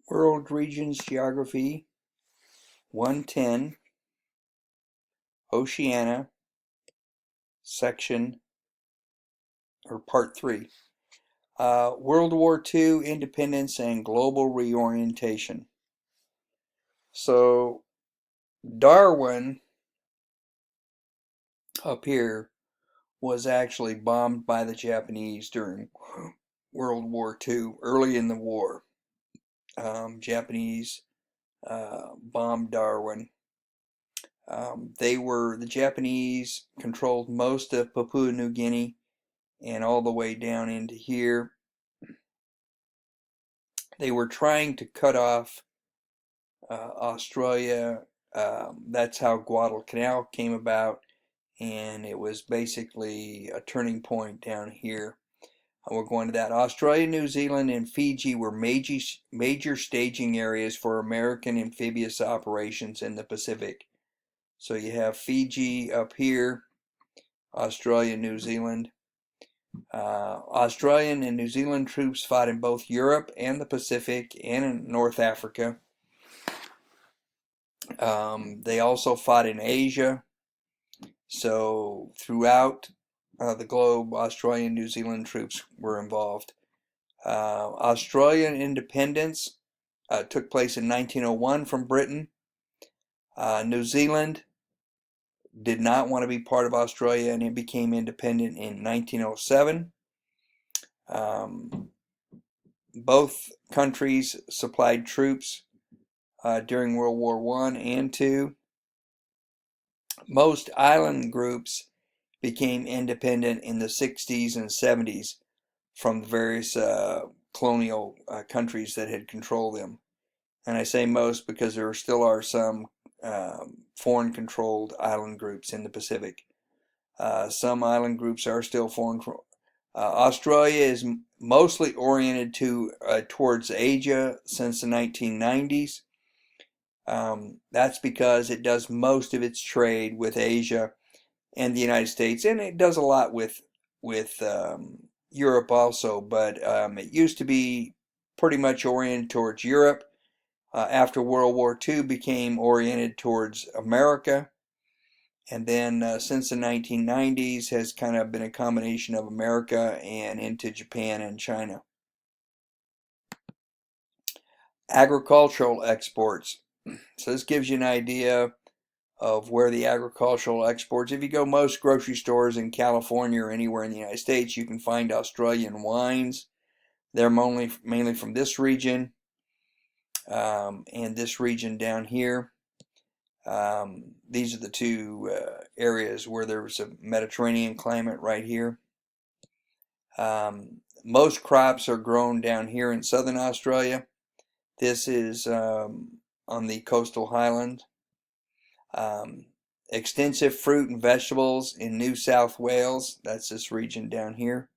World Regions Geography 110, Oceania, section, or part 3. World War II, Independence and Global Reorientation. So, Darwin, up here, was actually bombed by the Japanese during World War II, early in the war. Japanese bombed Darwin. The Japanese controlled most of Papua New Guinea and all the way down into here. They were trying to cut off Australia. That's how Guadalcanal came about, and it was basically a turning point down here. We're going to that. Australia, New Zealand, and Fiji were major staging areas for American amphibious operations in the Pacific. So you have Fiji up here, Australia, New Zealand. Australian and New Zealand troops fought in both Europe and the Pacific and in North Africa. They also fought in Asia. So throughout the globe, Australian and New Zealand troops were involved. Australian independence took place in 1901 from Britain. New Zealand did not want to be part of Australia, and it became independent in 1907. Both countries supplied troops during World War I and II. Most island groups became independent in the 60s and 70s from the various colonial countries that had controlled them. And I say most because there still are some foreign-controlled island groups in the Pacific. Some island groups are still foreign. Australia is mostly oriented towards Asia since the 1990s. That's because it does most of its trade with Asia and the United States, and it does a lot with Europe also, but it used to be pretty much oriented towards Europe. After World War II, became oriented towards America, and then since the 1990s has kind of been a combination of America and into Japan and China. Agricultural exports. So this gives you an idea of where the agricultural exports. If you go most grocery stores in California or anywhere in the United States, you can find Australian wines. They're mainly from this region and this region down here. These are the two areas where there's a Mediterranean climate right here. Most crops are grown down here in southern Australia. This is on the coastal highland. Extensive fruit and vegetables in New South Wales, that's this region down here,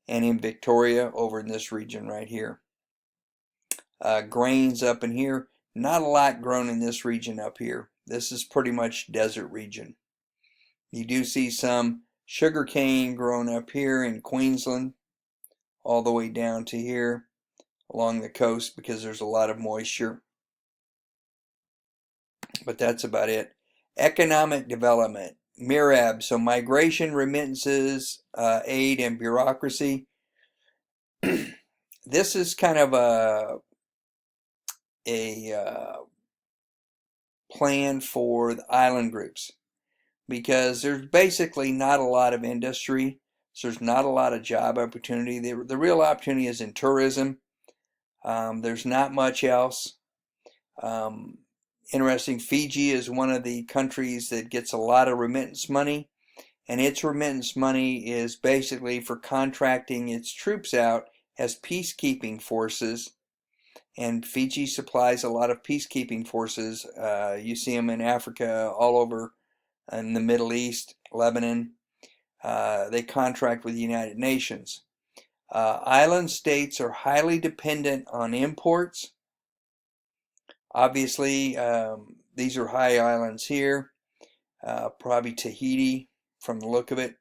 and in Victoria over in this region right here. Grains up in here, not a lot grown in this region up here. This is pretty much desert region. You do see some sugar cane grown up here in Queensland, all the way down to here along the coast because there's a lot of moisture. But that's about it. Economic development, MIRAB, so migration, remittances, aid, and bureaucracy. This is kind of a plan for the island groups because there's basically not a lot of industry, so there's not a lot of job opportunity. The real opportunity is in tourism. There's not much else. Interesting, Fiji is one of the countries that gets a lot of remittance money, and its remittance money is basically for contracting its troops out as peacekeeping forces, and Fiji supplies a lot of peacekeeping forces. You see them in Africa, all over in the Middle East, Lebanon. They contract with the United Nations. Island states are highly dependent on imports. Obviously, these are high islands here, probably Tahiti from the look of it.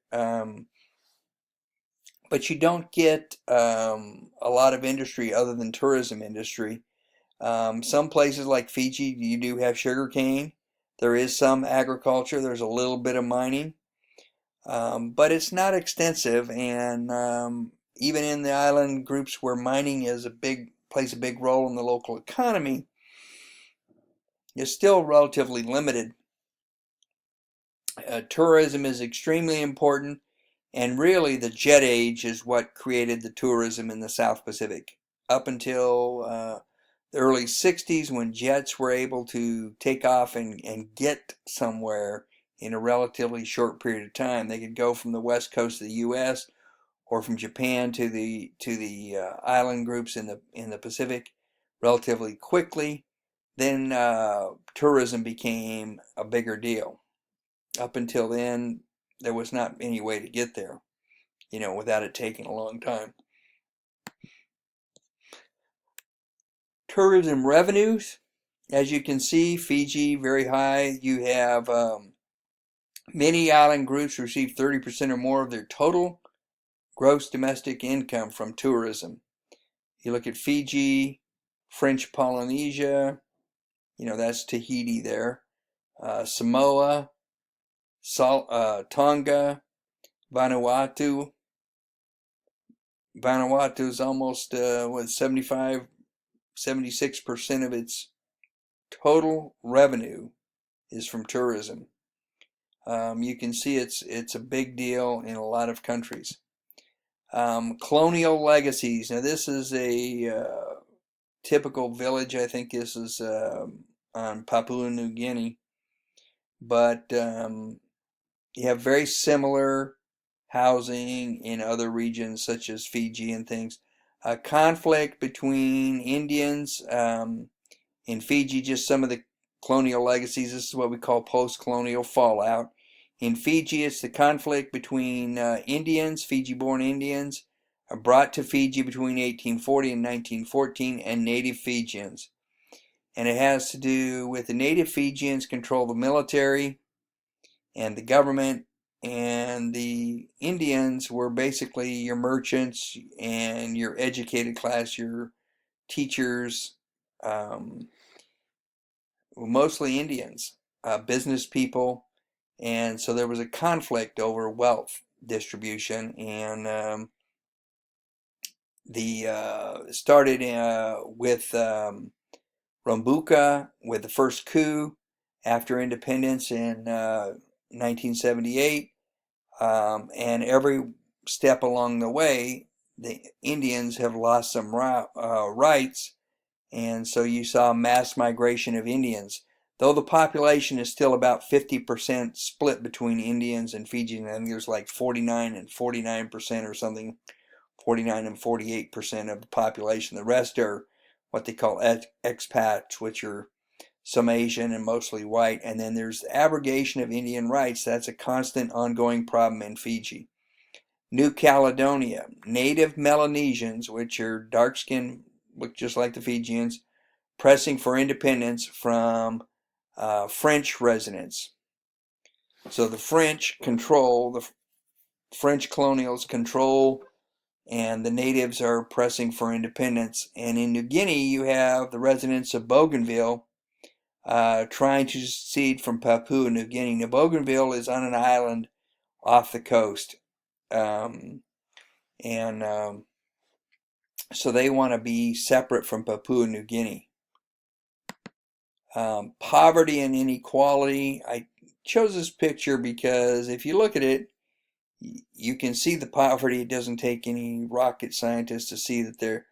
But you don't get a lot of industry other than tourism industry. Some places like Fiji, you do have sugar cane. There is some agriculture. There's a little bit of mining, but it's not extensive. And even in the island groups where mining plays a big role in the local economy, it's still relatively limited. Tourism is extremely important, and really the jet age is what created the tourism in the South Pacific. Up until the early 60s, when jets were able to take off and get somewhere in a relatively short period of time. They could go from the west coast of the U.S. or from Japan to the island groups in the Pacific relatively quickly. Then tourism became a bigger deal. Up until then, there was not any way to get there, without it taking a long time. Tourism revenues, as you can see, Fiji, very high. You have many island groups receive 30% or more of their total gross domestic income from tourism. You look at Fiji, French Polynesia, that's Tahiti there, Samoa, Tonga, Vanuatu. Vanuatu is almost 76% of its total revenue is from tourism. You can see it's a big deal in a lot of countries. Colonial legacies. Now this is a typical village. I think this is on Papua New Guinea, but you have very similar housing in other regions such as Fiji and things. Conflict between Indians in Fiji, just some of the colonial legacies. This is what we call post-colonial fallout. In Fiji, it's the conflict between Indians, Fiji-born Indians, brought to Fiji between 1840 and 1914, and native Fijians. And it has to do with the native Fijians control the military and the government, and the Indians were basically your merchants and your educated class, your teachers, mostly Indians, business people. And so there was a conflict over wealth distribution, and started with Rambuka with the first coup after independence in 1978, and every step along the way, the Indians have lost some rights, and so you saw mass migration of Indians. Though the population is still about 50% split between Indians and Fijians, I think there's like 49 and 49% or something, 49 and 48% of the population. The rest are what they call expats, which are some Asian and mostly white. And then there's the abrogation of Indian rights. That's a constant ongoing problem in Fiji. New Caledonia, native Melanesians, which are dark-skinned, look just like the Fijians, pressing for independence from French residents. So the French colonials control, and the natives are pressing for independence. And in New Guinea, you have the residents of Bougainville trying to secede from Papua New Guinea. Now, Bougainville is on an island off the coast, and so they want to be separate from Papua New Guinea. Poverty and inequality. I chose this picture because if you look at it, you can see the poverty. It doesn't take any rocket scientist to see that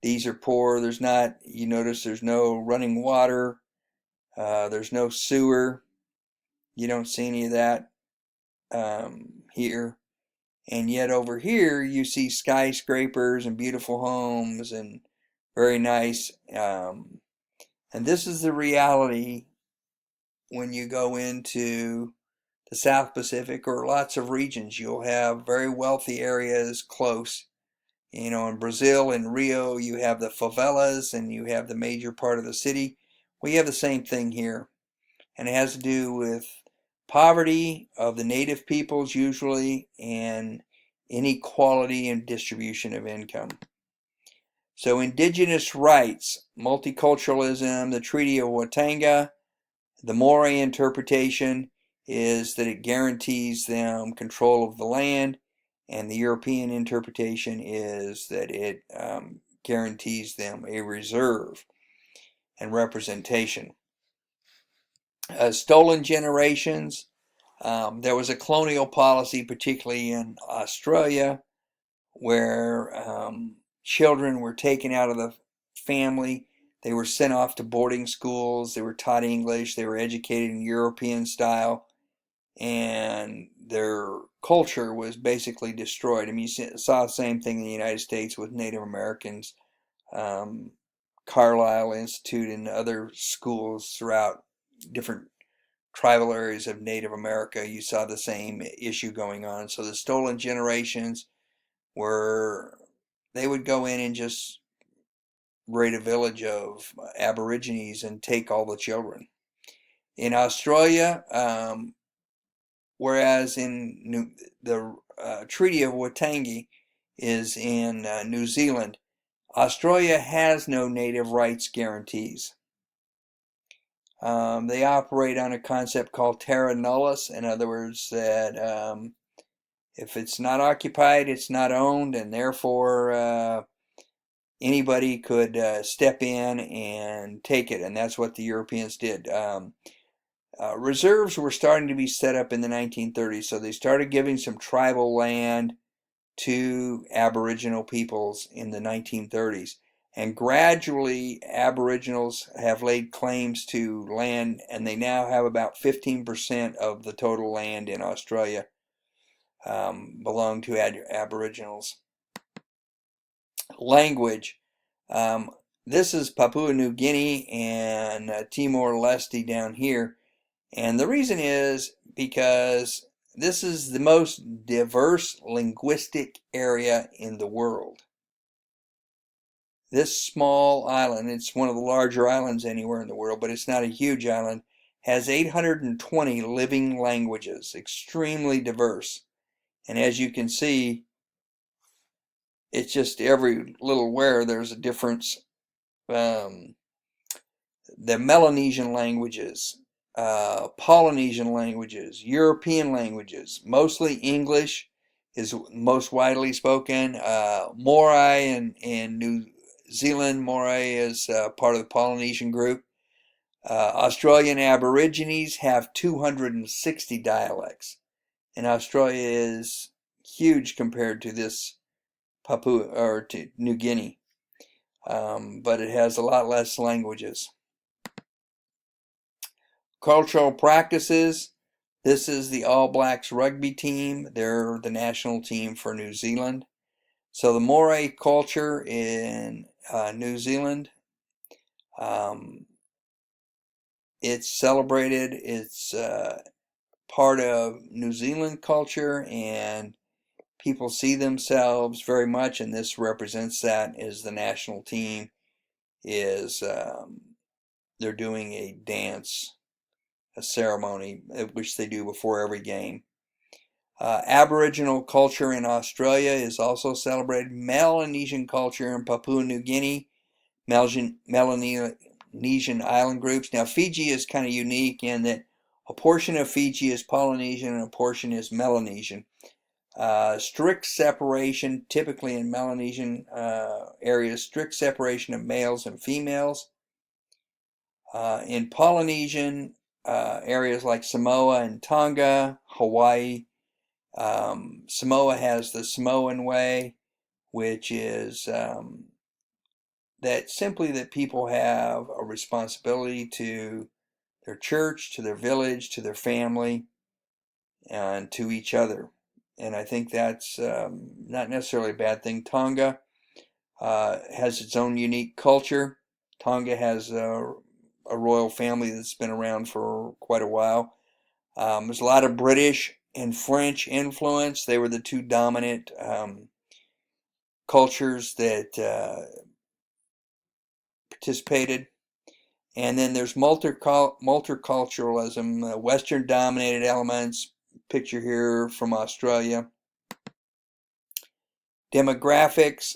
these are poor. You notice there's no running water. There's no sewer. You don't see any of that here. And yet over here you see skyscrapers and beautiful homes and very nice. And this is the reality when you go into the South Pacific or lots of regions. You'll have very wealthy areas close. In Brazil, in Rio, you have the favelas and you have the major part of the city. We have the same thing here. And it has to do with poverty of the native peoples usually, and inequality in distribution of income. So indigenous rights, multiculturalism, the Treaty of Watanga, the Moray interpretation is that it guarantees them control of the land, and the European interpretation is that it guarantees them a reserve and representation. Stolen generations. There was a colonial policy, particularly in Australia, where children were taken out of the family. They were sent off to boarding schools. They were taught English. They were educated in European style. And their culture was basically destroyed. I mean, you saw the same thing in the United States with Native Americans. Carlisle Institute and other schools throughout different tribal areas of Native America, you saw the same issue going on. So the stolen generations were, they would go in and just raid a village of Aborigines and take all the children. In Australia, whereas in the Treaty of Waitangi is in New Zealand, Australia has no native rights guarantees. They operate on a concept called terra nullius, in other words, that if it's not occupied, it's not owned, and therefore anybody could step in and take it, and that's what the Europeans did. Reserves were starting to be set up in the 1930s, so they started giving some tribal land to Aboriginal peoples in the 1930s. And gradually, Aboriginals have laid claims to land, and they now have about 15% of the total land in Australia belong to Aboriginals. Language. This is Papua New Guinea and Timor-Leste down here. And the reason is because this is the most diverse linguistic area in the world. This small island, it's one of the larger islands anywhere in the world, but it's not a huge island, has 820 living languages, extremely diverse. And as you can see, it's just every little where there's a difference. The Melanesian languages, Polynesian languages, European languages, mostly English is most widely spoken. Moray in New Zealand, Moray is part of the Polynesian group. Australian Aborigines have 260 dialects, and Australia is huge compared to this Papua or to New Guinea, but it has a lot less languages. Cultural practices. This is the All Blacks rugby team. They're the national team for New Zealand. So the Moray culture in New Zealand, it's celebrated. It's part of New Zealand culture, and people see themselves very much, and this represents that as the national team is they're doing a dance, a ceremony, which they do before every game. Aboriginal culture in Australia is also celebrated. Melanesian culture in Papua New Guinea, Melanesian island groups. Now Fiji is kind of unique in that a portion of Fiji is Polynesian and a portion is Melanesian. Strict separation, typically in Melanesian areas, strict separation of males and females. In Polynesian areas like Samoa and Tonga, Hawaii, Samoa has the Samoan way, which is that simply that people have a responsibility to their church, to their village, to their family, and to each other. And I think that's not necessarily a bad thing. Tonga has its own unique culture. Tonga has a royal family that's been around for quite a while. There's a lot of British and French influence. They were the two dominant cultures that participated. And then there's multiculturalism, Western dominated elements, picture here from Australia. Demographics,